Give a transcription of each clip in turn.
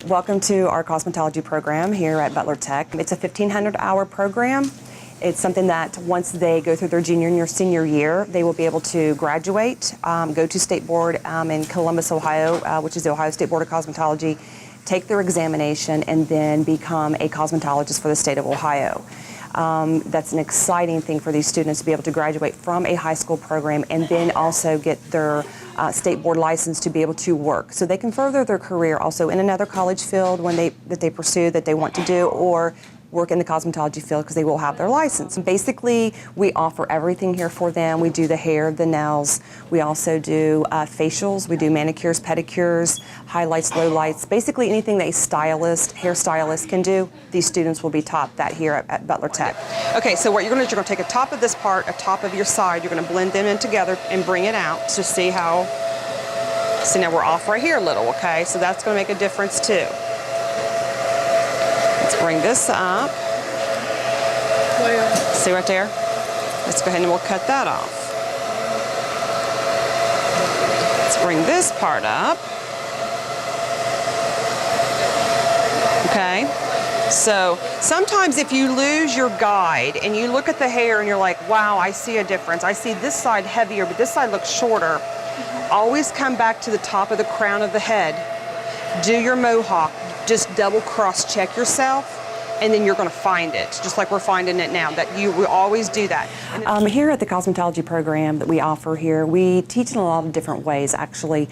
Welcome to our cosmetology program here at Butler Tech. It's a 1,500-hour program. It's something that once they go through their junior and senior year, they will be able to graduate, go to State Board in Columbus, Ohio, which is the Ohio State Board of Cosmetology, take their examination, and then become a cosmetologist for the state of Ohio. That's an exciting thing for these students to be able to graduate from a high school program and then also get their state board license to be able to work. So they can further their career also in another college field that they pursue that they want to do, or work in the cosmetology field because they will have their license. Basically, we offer everything here for them. We do the hair, the nails. We also do facials. We do manicures, pedicures, highlights, lowlights. Basically, anything that a hairstylist can do, these students will be taught that here at Butler Tech. Okay, so what you're going to do, you're going to take a top of this part, a top of your side. You're going to blend them in together and bring it out to see how. See, now we're off right here a little, okay? So that's going to make a difference too. Let's bring this up. Where? See right there? Let's go ahead and we'll cut that off. Let's bring this part up. Okay. So sometimes if you lose your guide and you look at the hair and you're like, wow, I see a difference. I see this side heavier, but this side looks shorter. Always come back to the top of the crown of the head. Do your mohawk. Just double cross-check yourself, and then you're going to find it, just like we're finding it now, that we always do that. Here at the cosmetology program that we offer here, we teach in a lot of different ways, actually.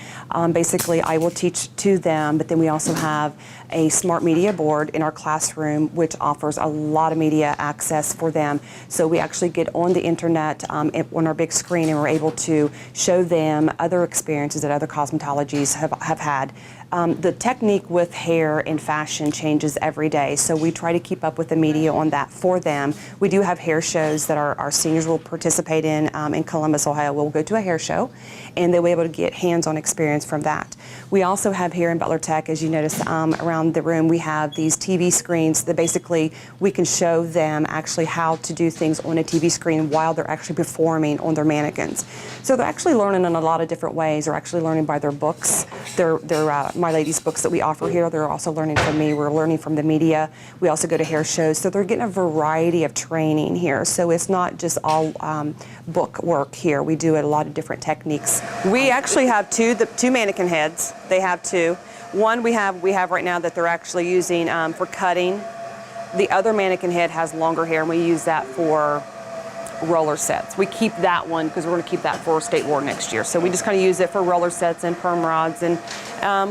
Basically, I will teach to them, but then we also have a smart media board in our classroom, which offers a lot of media access for them. So we actually get on the internet on our big screen, and we're able to show them other experiences that other cosmetologies have had. The technique with hair and fashion changes every day, so we try to keep up with the media on that for them. We do have hair shows that our seniors will participate in Columbus, Ohio. We'll go to a hair show, and they'll be able to get hands-on experience from that. We also have here in Butler Tech, as you notice around the room, we have these TV screens that basically we can show them actually how to do things on a TV screen while they're actually performing on their mannequins. So they're actually learning in a lot of different ways. They're actually learning by their books, My Ladies books that we offer here. They're also learning from me. We're learning from the media. We also go to hair shows. So they're getting a variety of training here. So it's not just all book work here. We do a lot of different techniques. We actually have two mannequin heads. They have two. One we have right now that they're actually using for cutting. The other mannequin head has longer hair, and we use that for roller sets. We keep that one because we're going to keep that for State Board next year. So we just kind of use it for roller sets and perm rods, and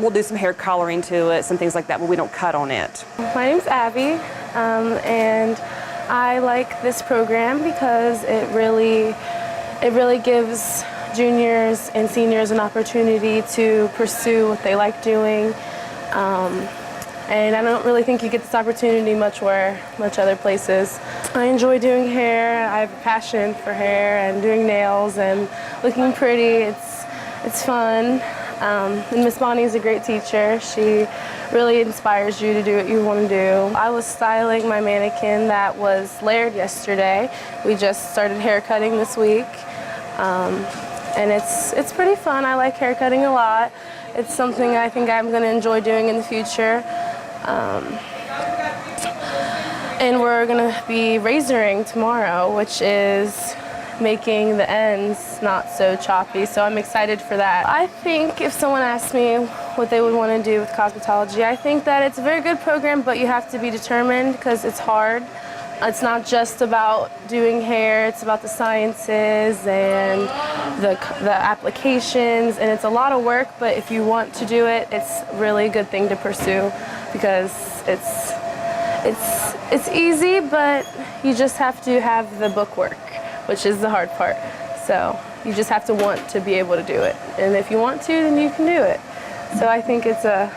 we'll do some hair coloring to it, some things like that, but we don't cut on it. My name's Abby, and I like this program because it really gives juniors and seniors an opportunity to pursue what they like doing. And I don't really think you get this opportunity much other places. I enjoy doing hair. I have a passion for hair and doing nails and looking pretty. It's fun. And Miss Bonnie is a great teacher. She really inspires you to do what you want to do. I was styling my mannequin that was layered yesterday. We just started hair cutting this week. And it's pretty fun. I like hair cutting a lot. It's something I think I'm going to enjoy doing in the future. And we're going to be razoring tomorrow, which is making the ends not so choppy, so I'm excited for that. I think if someone asked me what they would want to do with cosmetology, I think that it's a very good program, but you have to be determined because it's hard. It's not just about doing hair, it's about the sciences and the applications, and it's a lot of work, but if you want to do it, it's really a good thing to pursue because it's easy, but you just have to have the book work, which is the hard part. So you just have to want to be able to do it. And if you want to, then you can do it. So I think it's a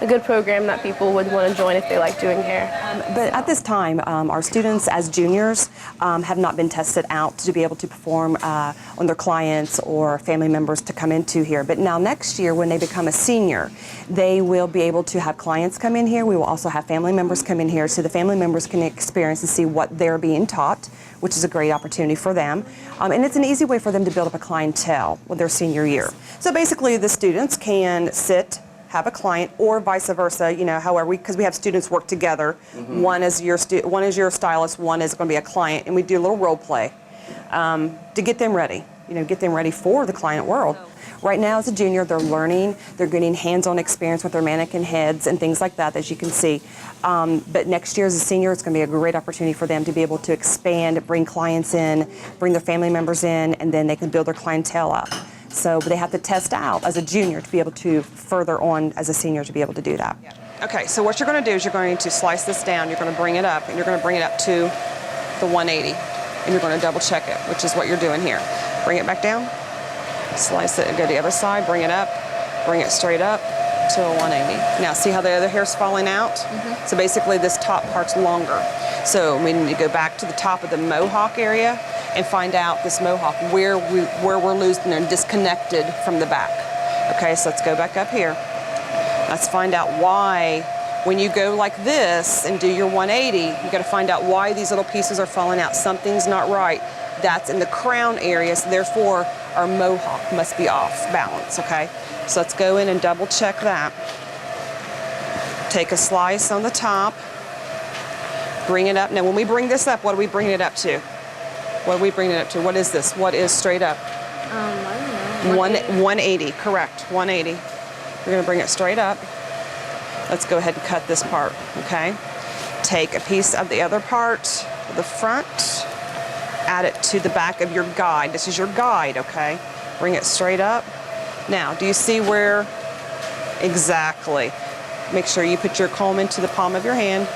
good program that people would want to join if they like doing hair. But at this time, our students as juniors have not been tested out to be able to perform on their clients or family members to come into here. But now next year, when they become a senior, they will be able to have clients come in here. We will also have family members come in here so the family members can experience and see what they're being taught, which is a great opportunity for them. And it's an easy way for them to build up a clientele with their senior year. So basically the students can sit, have a client, or vice versa, you know, however, because we have students work together. One is your stylist, one is going to be a client, and we do a little role play to get them ready, you know, get them ready for the client world. Right now, as a junior, they're learning, they're getting hands-on experience with their mannequin heads and things like that, as you can see. But next year, as a senior, it's going to be a great opportunity for them to be able to expand, bring clients in, bring their family members in, and then they can build their clientele up. So they have to test out as a junior to be able to further on as a senior to be able to do that. Okay, so what you're going to do is you're going to slice this down, you're going to bring it up, and you're going to bring it up to the 180, and you're going to double check it, which is what you're doing here. Bring it back down. Slice it and go to the other side, bring it up, bring it straight up to a 180. Now see how the other hair's falling out? So basically this top part's longer. So we need to go back to the top of the mohawk area and find out this mohawk, where we're losing and disconnected from the back. Okay, so let's go back up here. Let's find out why, when you go like this and do your 180, you gotta find out why these little pieces are falling out. Something's not right. That's in the crown area, so therefore our mohawk must be off balance, okay? So let's go in and double check that. Take a slice on the top, bring it up. Now when we bring this up, what are we bringing it up to? What are we bringing it up to? What is this? What is straight up? I don't know. 180, correct, 180. We're gonna bring it straight up. Let's go ahead and cut this part, okay? Take a piece of the other part, the front, add it to the back of your guide. This is your guide, okay? Bring it straight up. Now, do you see where exactly? Make sure you put your comb into the palm of your hand.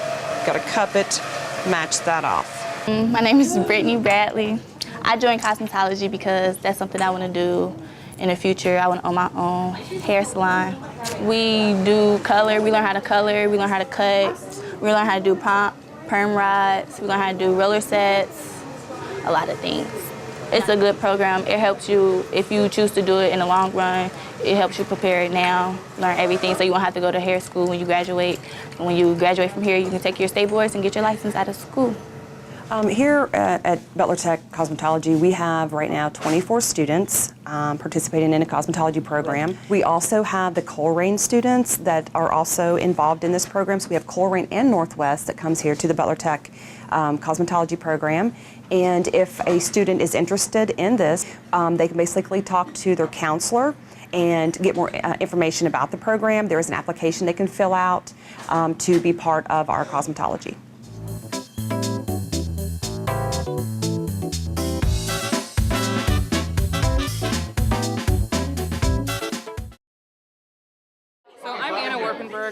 Got to cup it, match that off. My name is Brittany Bradley. I joined cosmetology because that's something I want to do in the future. I want to own my own hair salon. We do color, we learn how to color, we learn how to cut, we learn how to do perm rods, we learn how to do roller sets, a lot of things. It's a good program. It helps you, if you choose to do it in the long run, it helps you prepare it now, learn everything, so you won't have to go to hair school when you graduate. And when you graduate from here, you can take your state boards and get your license out of school. Here at Butler Tech Cosmetology, we have right now 24 students participating in a cosmetology program. We also have the Coleraine students that are also involved in this program. So we have Coleraine and Northwest that comes here to the Butler Tech Cosmetology program. And if a student is interested in this, they can basically talk to their counselor and get more information about the program. There is an application they can fill out to be part of our cosmetology.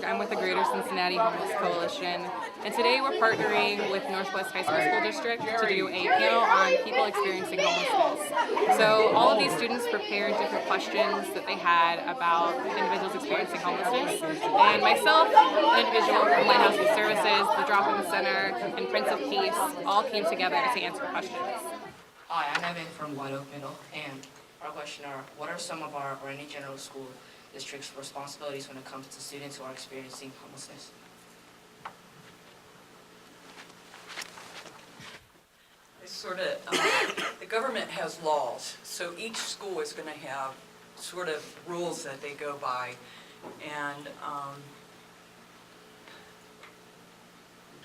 I'm with the Greater Cincinnati Homeless Coalition, and today we're partnering with Northwest High School District to do a panel on people experiencing homelessness. So all of these students prepared different questions that they had about individuals experiencing homelessness, and myself, an individual from Lighthouse Youth Services, the Drop-In Center, and Prince of Peace all came together to answer questions. Hi, I'm Evan from White Oak Middle, and our question are, what are some of our, or any general school district's responsibilities when it comes to students who are experiencing homelessness? It's sort of, the government has laws, so each school is going to have sort of rules that they go by, and I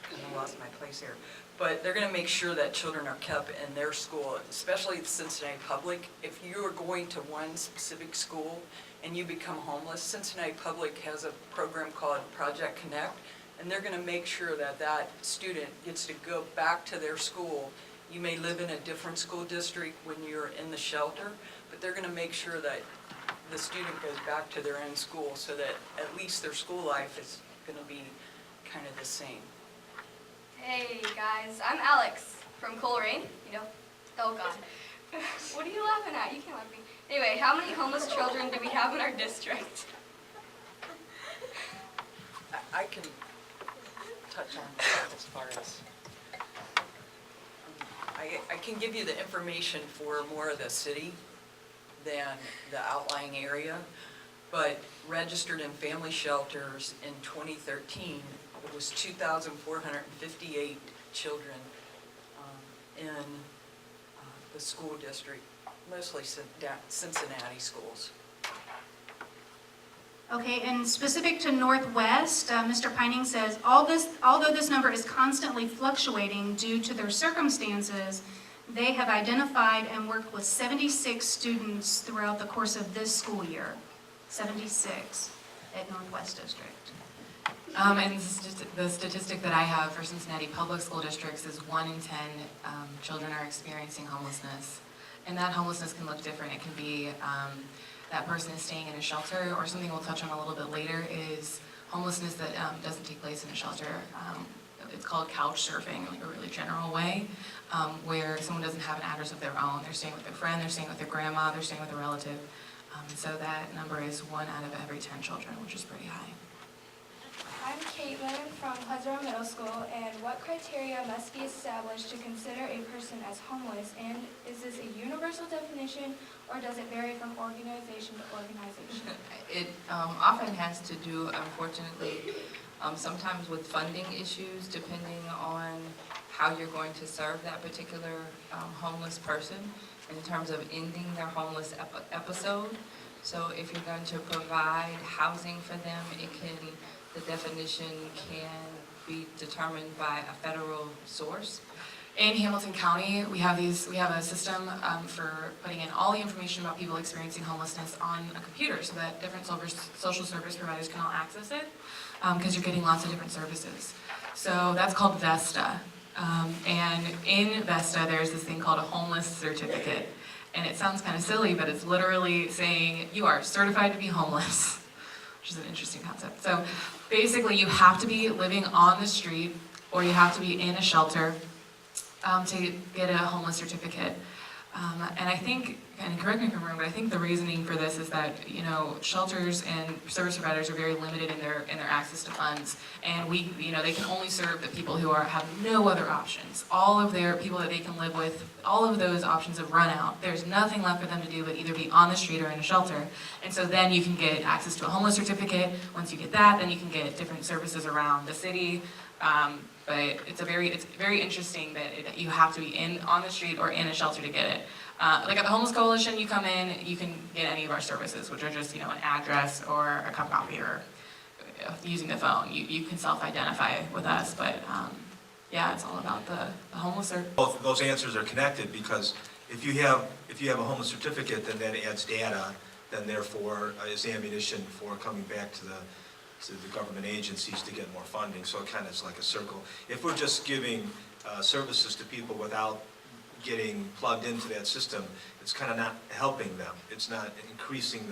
kind of lost my place here. But they're going to make sure that children are kept in their school, especially at Cincinnati Public. If you are going to one specific school and you become homeless, Cincinnati Public has a program called Project Connect, and they're going to make sure that that student gets to go back to their school. You may live in a different school district when you're in the shelter, but they're going to make sure that the student goes back to their own school so that at least their school life is going to be kind of the same. Hey guys, I'm Alex from Coleraine. You know, oh god. What are you laughing at? You can't laugh at me. Anyway, how many homeless children do we have in our district? I can touch on that as far as, I can give you the information for more of the city than the outlying area, but registered in family shelters in 2013, it was 2,458 children in the school district, mostly Cincinnati schools. Okay, and specific to Northwest, Mr. Pining says, although this number is constantly fluctuating due to their circumstances, they have identified and worked with 76 students throughout the course of this school year. 76 at Northwest District. And the statistic that I have for Cincinnati public school districts is 1 in 10 children are experiencing homelessness. And that homelessness can look different. It can be that person is staying in a shelter, or something we'll touch on a little bit later is homelessness that doesn't take place in a shelter. It's called couch surfing, like a really general way, where someone doesn't have an address of their own. They're staying with their friend, they're staying with their grandma, they're staying with a relative. And so that number is 1 out of every 10 children, which is pretty high. I'm Caitlin from Pleasant Middle School, and what criteria must be established to consider a person as homeless? And is this a universal definition, or does it vary from organization to organization? It often has to do, unfortunately, sometimes with funding issues, depending on how you're going to serve that particular homeless person in terms of ending their homeless episode. So if you're going to provide housing for them, the definition can be determined by a federal source. In Hamilton County, we have a system for putting in all the information about people experiencing homelessness on a computer so that different social service providers can all access it, because you're getting lots of different services. So that's called VESTA. And in VESTA, there's this thing called a homeless certificate. And it sounds kind of silly, but it's literally saying you are certified to be homeless, which is an interesting concept. So basically, you have to be living on the street, or you have to be in a shelter to get a homeless certificate. And I think, and correct me if I'm wrong, but I think the reasoning for this is that, shelters and service providers are very limited in their access to funds, and they can only serve the people who have no other options. All of their people that they can live with, all of those options have run out. There's nothing left for them to do but either be on the street or in a shelter. And so then you can get access to a homeless certificate. Once you get that, then you can get different services around the city. But it's very interesting that you have to be on the street or in a shelter to get it. Like at the Homeless Coalition, you come in, you can get any of our services, which are just an address or a cup of coffee or using the phone. You can self-identify with us, but yeah, it's all about the homeless. Both those answers are connected, because if you have a homeless certificate, then that adds data, then therefore is ammunition for coming back to the government agencies to get more funding. So it kind of is like a circle. If we're just giving services to people without getting plugged into that system, it's kind of not helping them. It's not increasing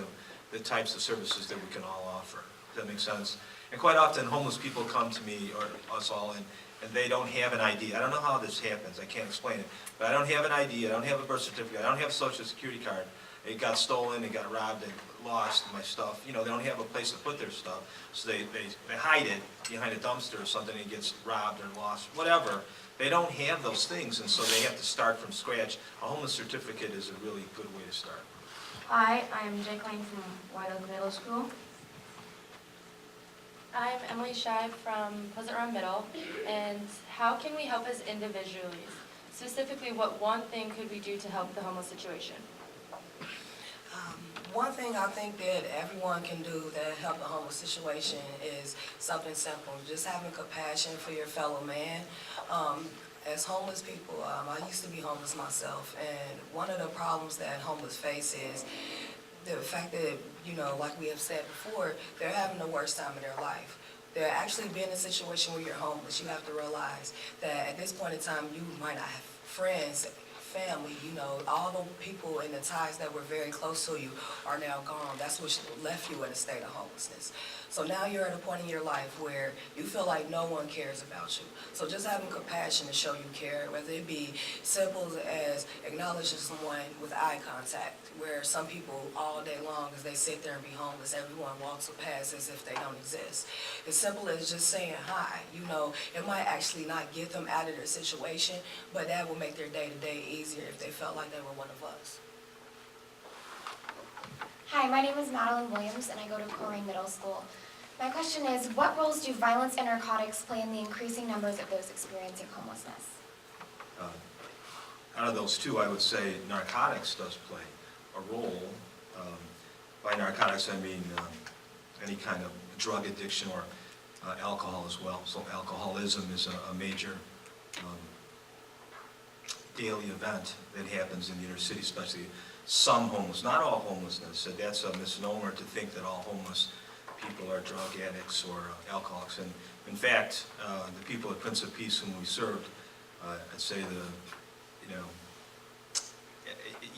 the types of services that we can all offer. Does that make sense? And quite often homeless people come to me, or us all, and they don't have an ID. I don't know how this happens. I can't explain it. But I don't have an ID. I don't have a birth certificate. I don't have a social security card. It got stolen, it got robbed, and lost my stuff. They don't have a place to put their stuff, so they hide it behind a dumpster or something, and it gets robbed or lost, whatever. They don't have those things, and so they have to start from scratch. A homeless certificate is a really good way to start. Hi, I'm Jake Lane from White Oak Middle School. I'm Emily Shive from Pleasant Run Middle, and how can we help as individuals? Specifically, what one thing could we do to help the homeless situation? One thing I think that everyone can do to help the homeless situation is something simple, just having compassion for your fellow man. As homeless people, I used to be homeless myself, and one of the problems that homeless face is the fact that, like we have said before, they're having the worst time of their life. They're actually being in a situation where you're homeless. You have to realize that at this point in time, you might not have friends, family, all the people and the ties that were very close to you are now gone. That's what left you in a state of homelessness. So now you're at a point in your life where you feel like no one cares about you. So just having compassion to show you care, whether it be simple as acknowledging someone with eye contact, where some people all day long, as they sit there and be homeless, everyone walks past as if they don't exist. As simple as just saying hi. It might actually not get them out of their situation, but that will make their day-to-day easier if they felt like they were one of us. Hi, my name is Madeline Williams, and I go to Coleraine Middle School. My question is, what roles do violence and narcotics play in the increasing numbers of those experiencing homelessness? Out of those two, I would say narcotics does play a role. By narcotics, I mean any kind of drug addiction or alcohol as well. So alcoholism is a major daily event that happens in the inner city, especially some homeless, not all homelessness. So that's a misnomer to think that all homeless people are drug addicts or alcoholics. And in fact, the people at Prince of Peace whom we served, I'd say you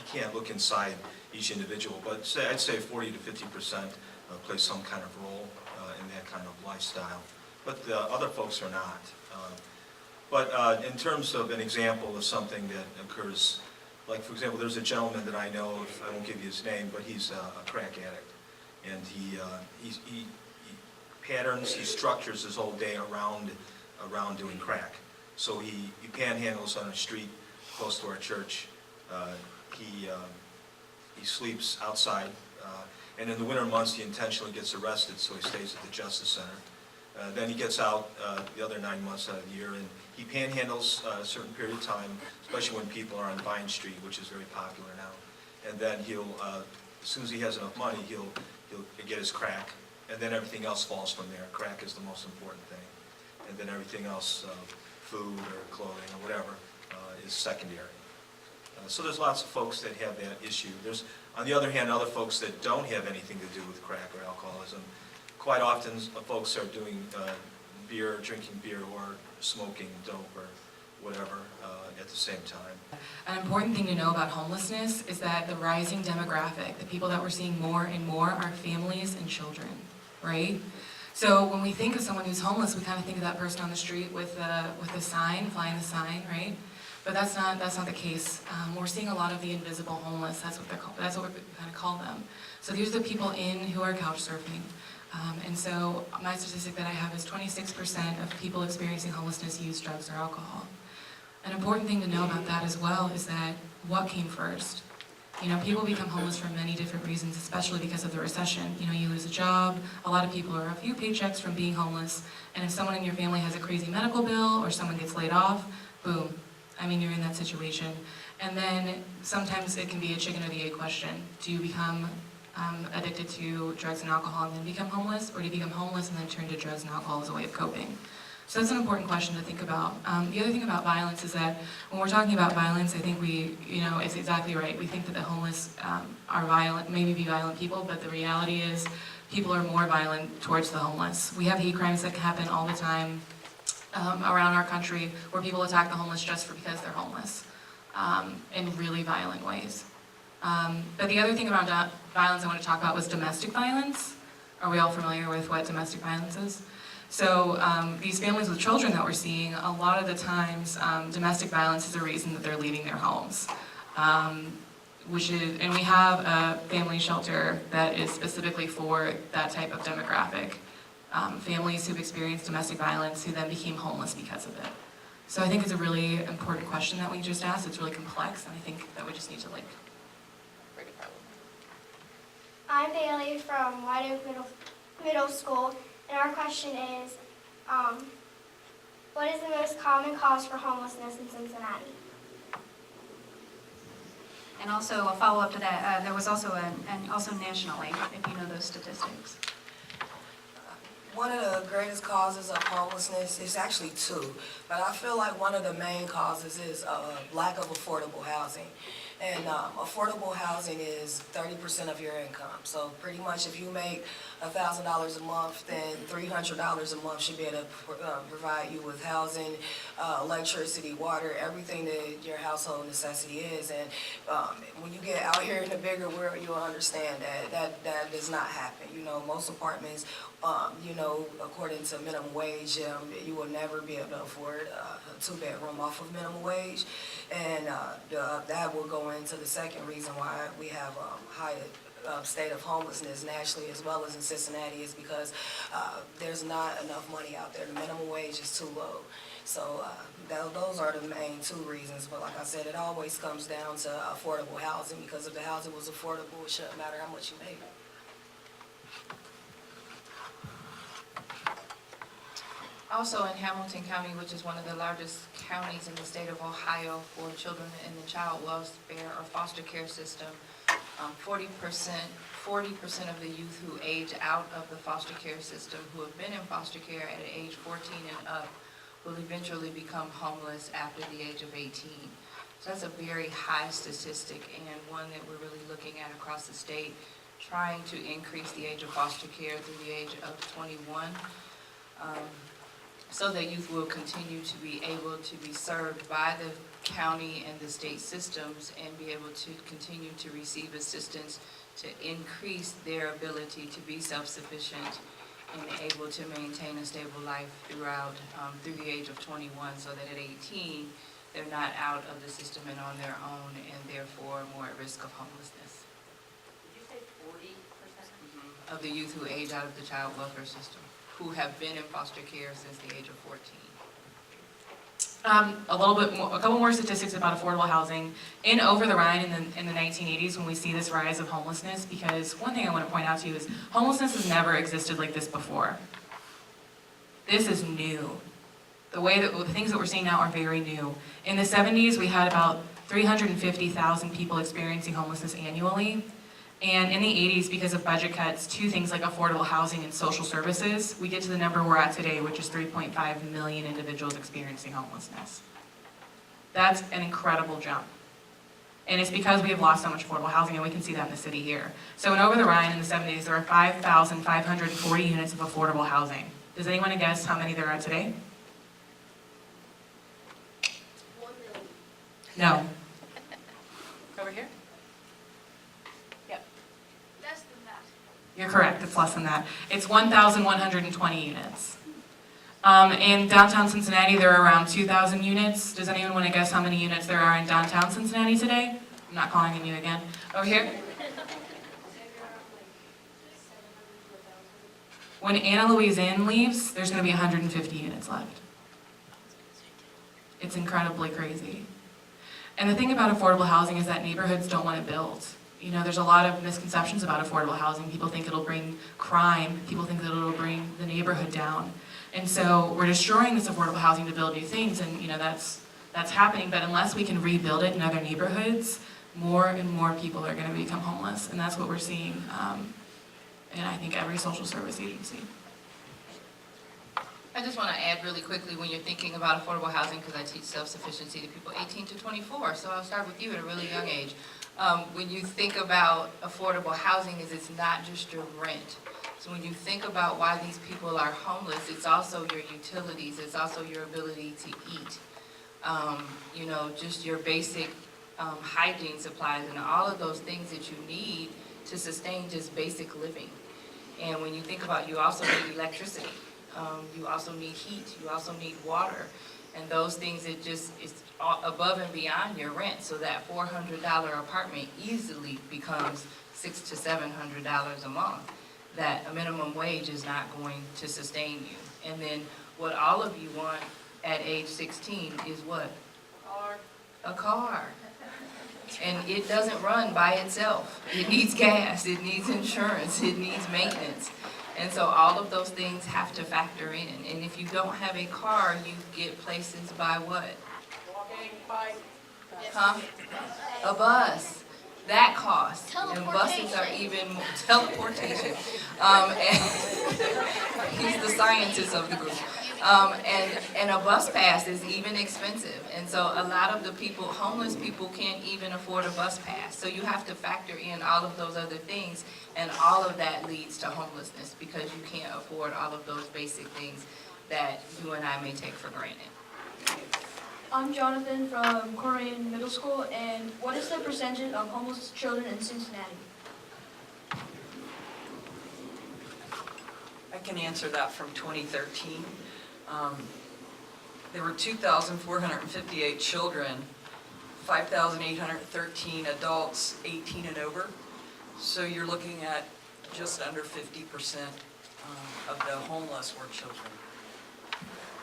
can't look inside each individual, but I'd say 40 to 50% play some kind of role in that kind of lifestyle. But the other folks are not. But in terms of an example of something that occurs, like for example, there's a gentleman that I know of, I won't give you his name, but he's a crack addict. And he patterns, he structures his whole day around doing crack. So he panhandles on a street close to our church. He sleeps outside, and in the winter months he intentionally gets arrested, so he stays at the Justice Center. Then he gets out the other 9 months out of the year, and he panhandles a certain period of time, especially when people are on Vine Street, which is very popular now. And then he'll, as soon as he has enough money, he'll get his crack, and then everything else falls from there. Crack is the most important thing, and then everything else, food or clothing or whatever, is secondary. So there's lots of folks that have that issue. There's, on the other hand, other folks that don't have anything to do with crack or alcoholism. Quite often, folks are doing drinking beer or smoking dope or whatever at the same time. An important thing to know about homelessness is that the rising demographic, the people that we're seeing more and more, are families and children, right? So when we think of someone who's homeless, we kind of think of that person on the street with the sign, flying the sign, right? But that's not the case. We're seeing a lot of the invisible homeless. That's what we kind of call them. So these are the people who are couch surfing. And so my statistic that I have is 26% of people experiencing homelessness use drugs or alcohol. An important thing to know about that as well is that what came first? You know, people become homeless for many different reasons, especially because of the recession. You know, you lose a job, a lot of people are a few paychecks from being homeless, and if someone in your family has a crazy medical bill or someone gets laid off, boom. I mean, you're in that situation. And then sometimes it can be a chicken or the egg question. Do you become addicted to drugs and alcohol and then become homeless, or do you become homeless and then turn to drugs and alcohol as a way of coping? So that's an important question to think about. The other thing about violence is that when we're talking about violence, I think it's exactly right. We think that the homeless are violent, maybe be violent people, but the reality is people are more violent towards the homeless. We have hate crimes that happen all the time around our country where people attack the homeless just because they're homeless in really violent ways. But the other thing around violence I want to talk about was domestic violence. Are we all familiar with what domestic violence is? So these families with children that we're seeing, a lot of the times domestic violence is a reason that they're leaving their homes. And we have a family shelter that is specifically for that type of demographic. Families who've experienced domestic violence who then became homeless because of it. So I think it's a really important question that we just asked. It's really complex, and I think that we just need to break it down. I'm Bailey from White Oak Middle School, and our question is, what is the most common cause for homelessness in Cincinnati? And also a follow-up to that, there was also also nationally, if you know those statistics. One of the greatest causes of homelessness is actually two, but I feel like one of the main causes is lack of affordable housing. And affordable housing is 30% of your income. So pretty much if you make $1,000 a month, then $300 a month should be able to provide you with housing, electricity, water, everything that your household necessity is. And when you get out here in the bigger world, you'll understand that does not happen. You know, most apartments, according to minimum wage, you will never be able to afford a two-bedroom off of minimum wage. And that will go into the second reason why we have high state of homelessness nationally as well as in Cincinnati, is because there's not enough money out there. The minimum wage is too low. So those are the main two reasons. But like I said, it always comes down to affordable housing, because if the housing was affordable, it shouldn't matter how much you make. Also in Hamilton County, which is one of the largest counties in the state of Ohio for children in the child welfare or foster care system, 40% of the youth who age out of the foster care system, who have been in foster care at age 14 and up, will eventually become homeless after the age of 18. So that's a very high statistic, and one that we're really looking at across the state, trying to increase the age of foster care through the age of 21, so that youth will continue to be able to be served by the county and the state systems and be able to continue to receive assistance to increase their ability to be self-sufficient and able to maintain a stable life throughout, through the age of 21, so that at 18, they're not out of the system and on their own, and therefore more at risk of homelessness. Did you say 40%? Of the youth who age out of the child welfare system, who have been in foster care since the age of 14. A little bit more, a couple more statistics about affordable housing. In Over the Rhine in the 1980s, when we see this rise of homelessness, because one thing I want to point out to you is homelessness has never existed like this before. This is new. The things that we're seeing now are very new. In the 70s, we had about 350,000 people experiencing homelessness annually. And in the 80s, because of budget cuts to things like affordable housing and social services, we get to the number we're at today, which is 3.5 million individuals experiencing homelessness. That's an incredible jump. And it's because we have lost so much affordable housing, and we can see that in the city here. So in Over the Rhine in the 70s, there were 5,540 units of affordable housing. Does anyone guess how many there are today? 1 million. No. Over here? Less than that. You're correct, it's less than that. It's 1,120 units. In downtown Cincinnati, there are around 2,000 units. Does anyone want to guess how many units there are in downtown Cincinnati today? I'm not calling on you again. Over here? When Anna Louise Inn leaves, there's going to be 150 units left. It's incredibly crazy. And the thing about affordable housing is that neighborhoods don't want to build. You know, there's a lot of misconceptions about affordable housing. People think it'll bring crime. People think that it'll bring the neighborhood down. And so we're destroying this affordable housing to build new things, and you know that's happening. But unless we can rebuild it in other neighborhoods, more and more people are going to become homeless, and that's what we're seeing in I think every social service agency. I just want to add really quickly, when you're thinking about affordable housing, because I teach self-sufficiency to people 18 to 24, so I'll start with you at a really young age. When you think about affordable housing, it's not just your rent. So when you think about why these people are homeless, it's also your utilities, it's also your ability to eat. You know, just your basic hygiene supplies and all of those things that you need to sustain just basic living. And when you think about, you also need electricity. You also need heat, you also need water, and those things, it just is above and beyond your rent. So that $400 apartment easily becomes $600 to $700 a month. That a minimum wage is not going to sustain you. And then what all of you want at age 16 is what? A car. And it doesn't run by itself. It needs gas, it needs insurance, it needs maintenance. And so all of those things have to factor in. And if you don't have a car, you get places by what? Walking, bike. Huh? A bus. That costs. And buses are even more, teleportation. And he's the scientist of the group. And a bus pass is even expensive. And so a lot of the people, homeless people, can't even afford a bus pass. So you have to factor in all of those other things, and all of that leads to homelessness because you can't afford all of those basic things that you and I may take for granted. I'm Jonathan from Korean Middle School, and what is the percentage of homeless children in Cincinnati? I can answer that from 2013. There were 2,458 children, 5,813 adults 18 and over. So you're looking at just under 50% of the homeless were children.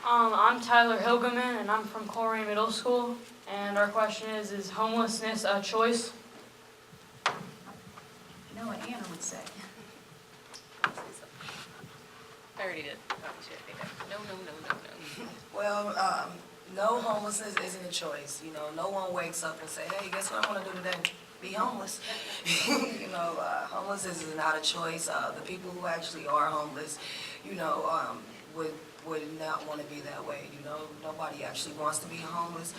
I'm Tyler Hilgeman, and I'm from Colerain Middle School. And our question is homelessness a choice? You know what Anna would say. I already did. Oh, shit. No. Well, no, homelessness isn't a choice. You know, no one wakes up and say, hey, guess what I want to do today? be homeless. You know, homelessness is not a choice. The people who actually are homeless, you know, would not want to be that way. You know, nobody actually wants to be homeless.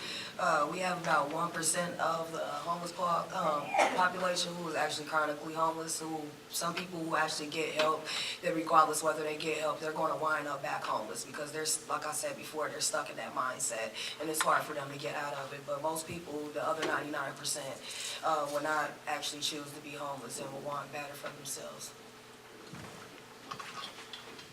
We have about 1% of the homeless population who is actually chronically homeless. Some people who actually get help, that regardless whether they get help, they're going to wind up back homeless because they're, like I said before, they're stuck in that mindset, and it's hard for them to get out of it. But most people, the other 99%, will not actually choose to be homeless and will want better for themselves.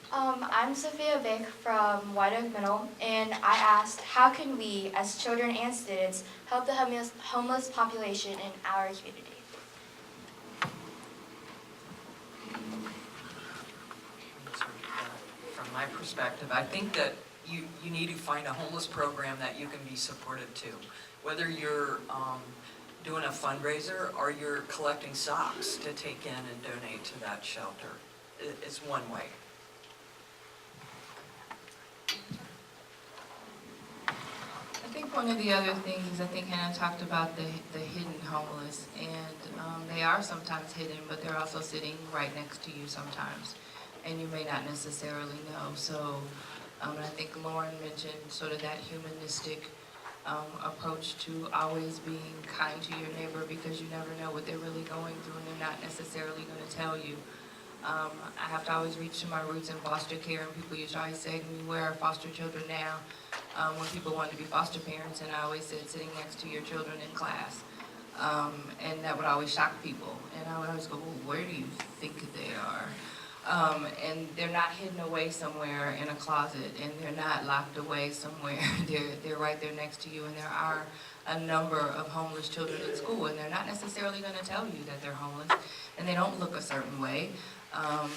I'm Sophia Vick from White Oak Middle, and I asked, how can we, as children and students, help the homeless population in our community? From my perspective, I think that you need to find a homeless program that you can be supportive to. Whether you're doing a fundraiser or you're collecting socks to take in and donate to that shelter. It's one way. I think one of the other things is, I think Hannah talked about the hidden homeless, and they are sometimes hidden, but they're also sitting right next to you sometimes, and you may not necessarily know. So I think Lauren mentioned sort of that humanistic approach to always being kind to your neighbor, because you never know what they're really going through, and they're not necessarily going to tell you. I have to always reach to my roots in foster care, and people used to always say to me, where are foster children now? When people wanted to be foster parents, and I always said, sitting next to your children in class. And that would always shock people. And I would always go, well, where do you think they are? And they're not hidden away somewhere in a closet, and they're not locked away somewhere. They're right there next to you, and there are a number of homeless children in school, and they're not necessarily going to tell you that they're homeless, and they don't look a certain way.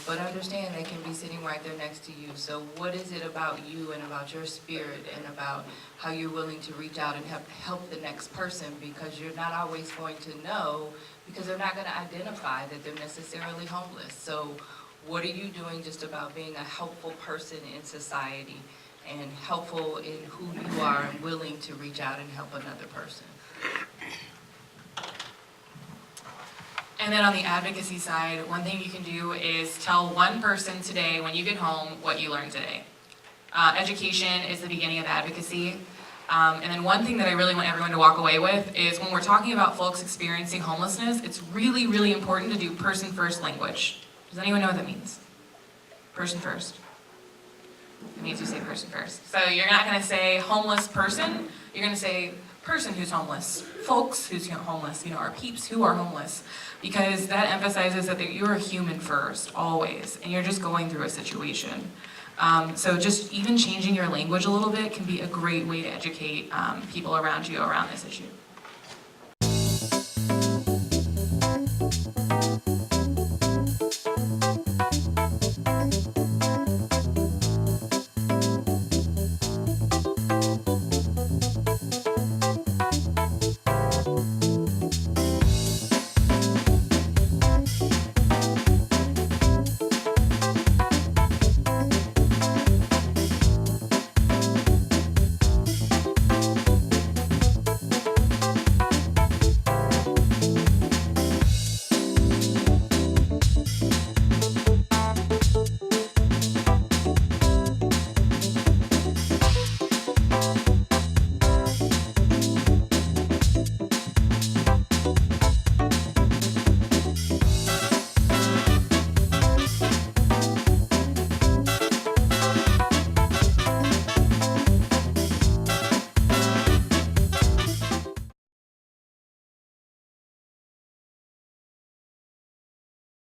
But understand they can be sitting right there next to you. So what is it about you and about your spirit and about how you're willing to reach out and help the next person? Because you're not always going to know, because they're not going to identify that they're necessarily homeless. So what are you doing just about being a helpful person in society and helpful in who you are and willing to reach out and help another person? And then on the advocacy side, one thing you can do is tell one person today when you get home what you learned today. Education is the beginning of advocacy. And then one thing that I really want everyone to walk away with is, when we're talking about folks experiencing homelessness, it's really, really important to do person-first language. Does anyone know what that means? Person first. It means you say person first. So you're not going to say homeless person, you're going to say person who's homeless, folks who's homeless, or peeps who are homeless, because that emphasizes that you're a human first, always, and you're just going through a situation. So just even changing your language a little bit can be a great way to educate people around you around this issue.